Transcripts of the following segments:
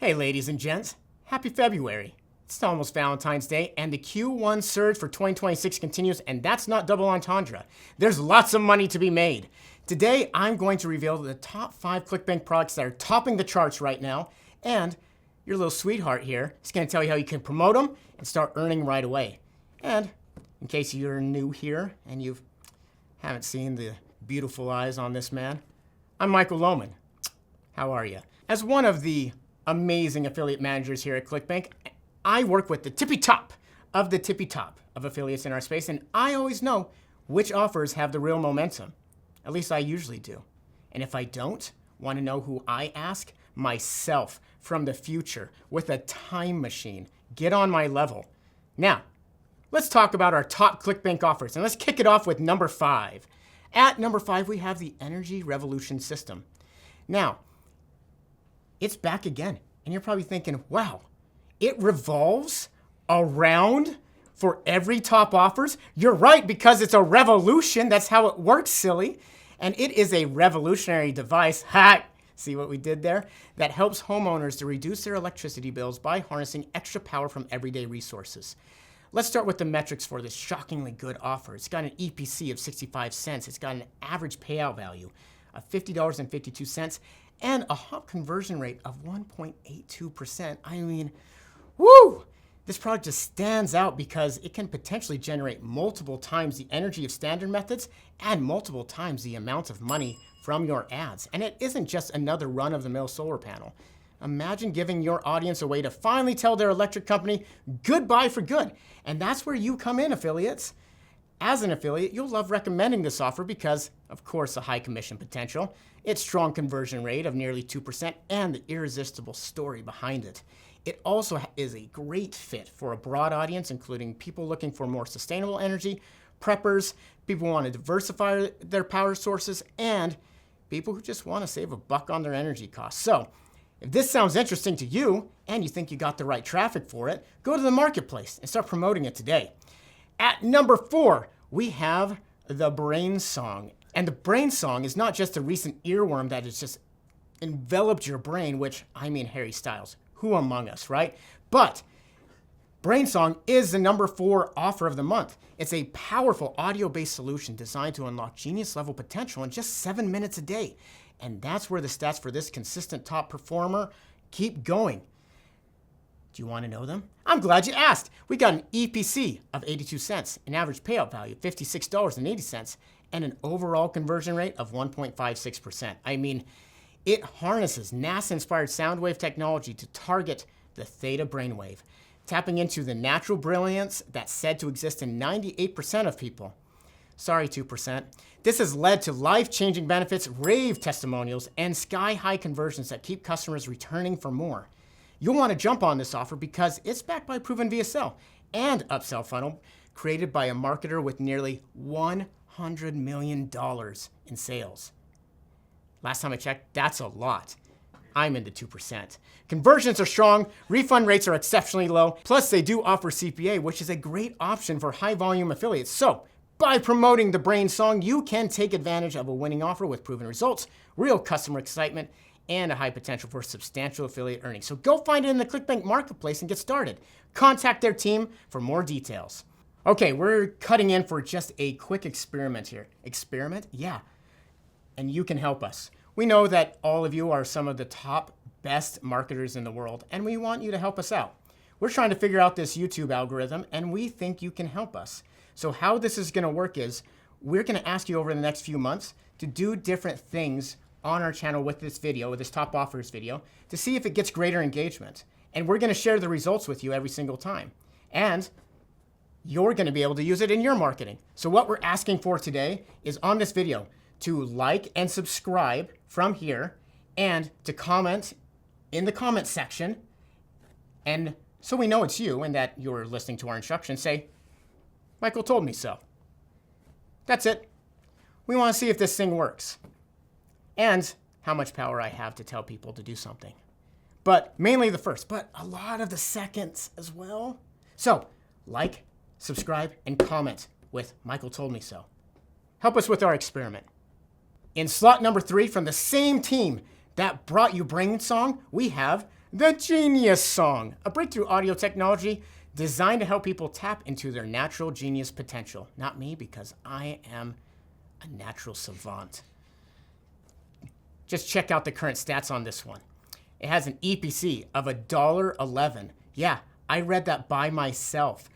Hey ladies and gents, happy February. It's almost Valentine's Day and the Q1 surge for 2026 continues, and that's not double entendre. There's lots of money to be made. Today I'm going to reveal the top 5 ClickBank products that are topping the charts right now, and your little sweetheart here is going to tell you how you can promote them and start earning right away. And in case you're new here and you haven't seen the beautiful eyes on this man, I'm Michael Lohman. How are you? As one of the amazing affiliate managers here at ClickBank, I work with the tippy top of affiliates in our space, and I always know which offers have the real momentum. At least I usually do. And if I don't, want to know who I ask? Myself from the future with a time machine. Get on my level. Now, let's talk about our top ClickBank offers, and let's kick it off with number 5. At number 5, we have the Energy Revolution System. Now, it's back again, and you're probably thinking, wow, it revolves around for every top offers? You're right, because it's a revolution. That's how it works, silly. And it is a revolutionary device, see what we did there? That helps homeowners to reduce their electricity bills by harnessing extra power from everyday resources. Let's start with the metrics for this shockingly good offer. It's got an EPC of 65 cents. It's got an average payout value of $50.52 and a hop conversion rate of 1.82%. I mean, woo! This product just stands out because it can potentially generate multiple times the energy of standard methods and multiple times the amount of money from your ads. And it isn't just another run-of-the-mill solar panel. Imagine giving your audience a way to finally tell their electric company goodbye for good. And that's where you come in, affiliates. As an affiliate, you'll love recommending this offer because, of course, the high commission potential, its strong conversion rate of nearly 2%, and the irresistible story behind it. It also is a great fit for a broad audience, including people looking for more sustainable energy, preppers, people who want to diversify their power sources, and people who just want to save a buck on their energy costs. So, if this sounds interesting to you, and you think you got the right traffic for it, go to the marketplace and start promoting it today. At number 4, we have the Brain Song. And the Brain Song is not just a recent earworm that has just enveloped your brain, which, I mean Harry Styles. Who among us, right? But Brain Song is the number 4 offer of the month. It's a powerful audio-based solution designed to unlock genius-level potential in just 7 minutes a day. And that's where the stats for this consistent top performer keep going. Do you want to know them? I'm glad you asked. We got an EPC of 82 cents, an average payout value of $56.80, and an overall conversion rate of 1.56%. I mean, it harnesses NASA-inspired sound wave technology to target the theta brainwave, tapping into the natural brilliance that's said to exist in 98% of people. Sorry, 2%. This has led to life-changing benefits, rave testimonials, and sky-high conversions that keep customers returning for more. You'll want to jump on this offer because it's backed by a proven VSL and upsell funnel created by a marketer with nearly $100 million in sales. Last time I checked, that's a lot. I'm into 2%. Conversions are strong, refund rates are exceptionally low, plus they do offer CPA, which is a great option for high-volume affiliates. So, by promoting the Brain Song, you can take advantage of a winning offer with proven results, real customer excitement, and a high potential for substantial affiliate earnings. So go find it in the ClickBank marketplace and get started. Contact their team for more details. Okay, we're cutting in for just a quick experiment here. Experiment? Yeah. And you can help us. We know that all of you are some of the top best marketers in the world, and we want you to help us out. We're trying to figure out this YouTube algorithm, and we think you can help us. So how this is going to work is we're going to ask you over the next few months to do different things on our channel with this video, with this top offers video, to see if it gets greater engagement. And we're going to share the results with you every single time. And you're going to be able to use it in your marketing. So what we're asking for today is on this video to like and subscribe from here and to comment in the comment section. And so we know it's you and that you're listening to our instructions, say, Michael told me so. That's it. We want to see if this thing works and how much power I have to tell people to do something. But mainly the first, but a lot of the seconds as well. So like, subscribe, and comment with Michael told me so. Help us with our experiment. In slot number 3 from the same team that brought you Brain Song, we have The Genius Song, a breakthrough audio technology designed to help people tap into their natural genius potential. Not me, because I am a natural savant. Just check out the current stats on this one. It has an EPC of $1.11. Yeah, I read that by myself.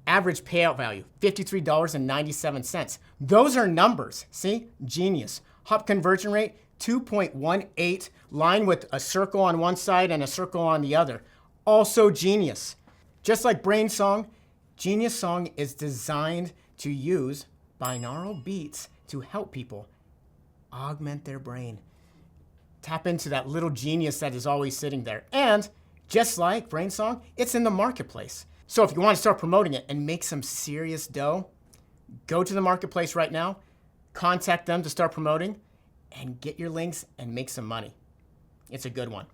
Average payout value, $53.97. Those are numbers. See? Genius. Hop conversion rate, 2.18. Line with a circle on one side and a circle on the other. Also genius. Just like Brain Song, Genius Song is designed to use binaural beats to help people augment their brain. Tap into that little genius that is always sitting there. And just like Brain Song, it's in the marketplace. So if you want to start promoting it and make some serious dough, go to the marketplace right now, contact them to start promoting, and get your links and make some money. It's a good one.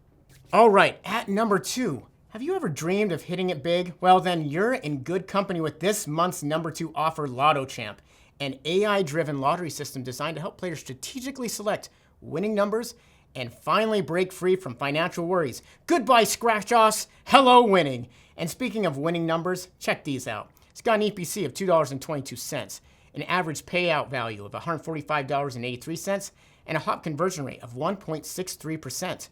All right, at number 2, have you ever dreamed of hitting it big? Well, then you're in good company with this month's number 2 offer, Lotto Champ, an AI-driven lottery system designed to help players strategically select winning numbers and finally break free from financial worries. Goodbye, scratch-offs. Hello, winning. And speaking of winning numbers, check these out. It's got an EPC of $2.22, an average payout value of $145.83, and a hop conversion rate of 1.63%.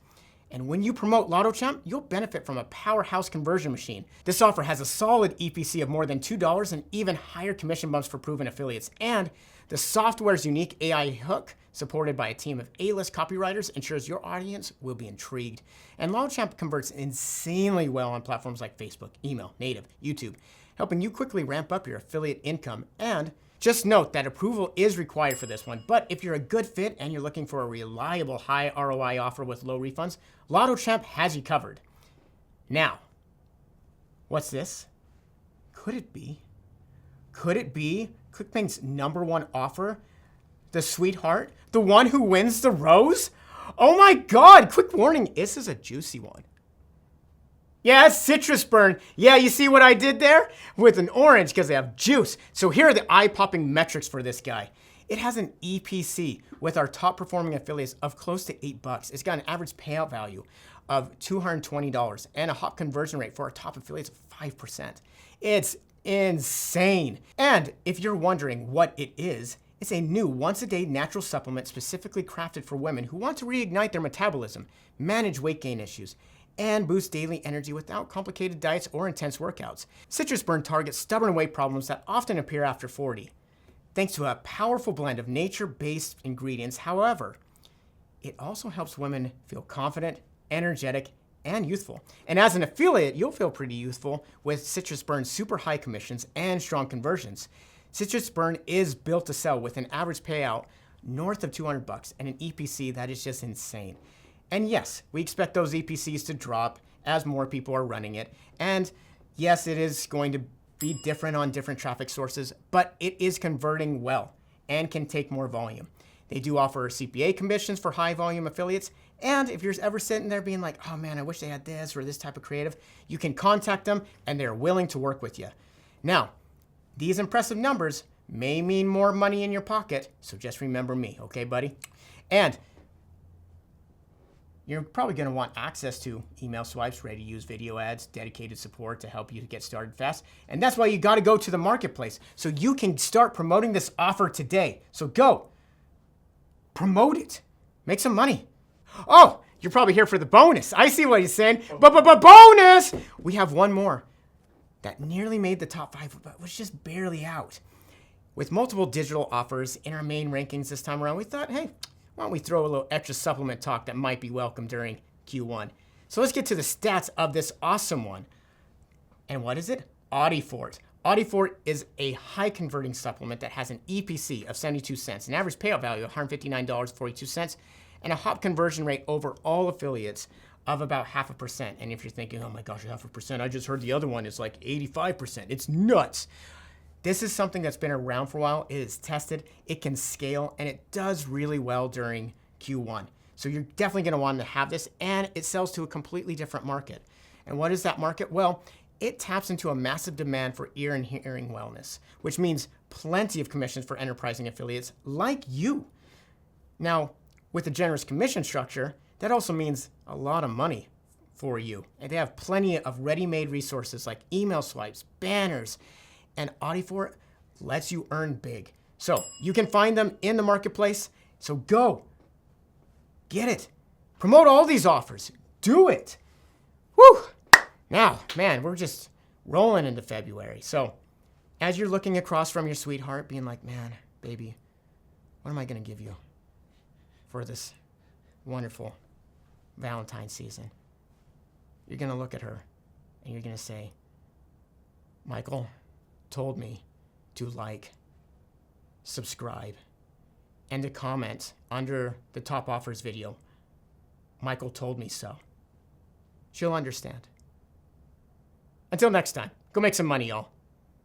And when you promote Lotto Champ, you'll benefit from a powerhouse conversion machine. This offer has a solid EPC of more than $2 and even higher commission bumps for proven affiliates. And the software's unique AI hook, supported by a team of A-list copywriters, ensures your audience will be intrigued. And Lotto Champ converts insanely well on platforms like Facebook, email, native, YouTube, helping you quickly ramp up your affiliate income. And just note that approval is required for this one, but if you're a good fit and you're looking for a reliable high ROI offer with low refunds, Lotto Champ has you covered. Now, what's this? Could it be ClickBank's number 1 offer? The sweetheart? The one who wins the rose? Oh my God, quick warning, this is a juicy one. Yeah, it's citrus burn. Yeah, you see what I did there? With an orange, because they have juice. So here are the eye-popping metrics for this guy. It has an EPC with our top performing affiliates of close to $8. It's got an average payout value of $220 and a hop conversion rate for our top affiliates of 5%. It's insane. And if you're wondering what it is, it's a new once-a-day natural supplement specifically crafted for women who want to reignite their metabolism, manage weight gain issues, and boost daily energy without complicated diets or intense workouts. Citrus Burn targets stubborn weight problems that often appear after 40. Thanks to a powerful blend of nature-based ingredients, however, it also helps women feel confident, energetic, and youthful. And as an affiliate, you'll feel pretty youthful with Citrus Burn's super high commissions and strong conversions. Citrus Burn is built to sell with an average payout north of $200 and an EPC that is just insane. And yes, we expect those EPCs to drop as more people are running it. And yes, it is going to be different on different traffic sources, but it is converting well and can take more volume. They do offer CPA commissions for high volume affiliates. And if you're ever sitting there being like, oh man, I wish they had this or this type of creative, you can contact them and they're willing to work with you. Now, these impressive numbers may mean more money in your pocket, so just remember me, okay, buddy? And you're probably going to want access to email swipes, ready-to-use video ads, dedicated support to help you to get started fast. And that's why you got to go to the marketplace so you can start promoting this offer today. So go, promote it, make some money. Oh, you're probably here for the bonus. I see what he's saying. Bonus! We have one more that nearly made the top 5, but was just barely out. With multiple digital offers in our main rankings this time around, we thought, hey, why don't we throw a little extra supplement talk that might be welcome during Q1. So let's get to the stats of this awesome one. And what is it? Audifort. Audifort is a high converting supplement that has an EPC of 72 cents, an average payout value of $159.42, and a hop conversion rate over all affiliates of about 0.5%. And if you're thinking, oh my gosh, 0.5%, I just heard the other one is like 85%. It's nuts. This is something that's been around for a while. It is tested, it can scale, and it does really well during Q1. So you're definitely gonna want to have this, and it sells to a completely different market. And what is that market? Well, it taps into a massive demand for ear and hearing wellness, which means plenty of commissions for enterprising affiliates like you. Now, with a generous commission structure, that also means a lot of money for you. And they have plenty of ready-made resources like email swipes, banners, and Audifor lets you earn big. So you can find them in the marketplace. So go, get it. Promote all these offers. Do it. Whew. Now, man, we're just rolling into February. So as you're looking across from your sweetheart, being like, man, baby, what am I going to give you for this wonderful Valentine's season? You're going to look at her and you're going to say, Michael told me to like, subscribe, and to comment under the top offers video. Michael told me so. She'll understand. Until next time, go make some money, y'all.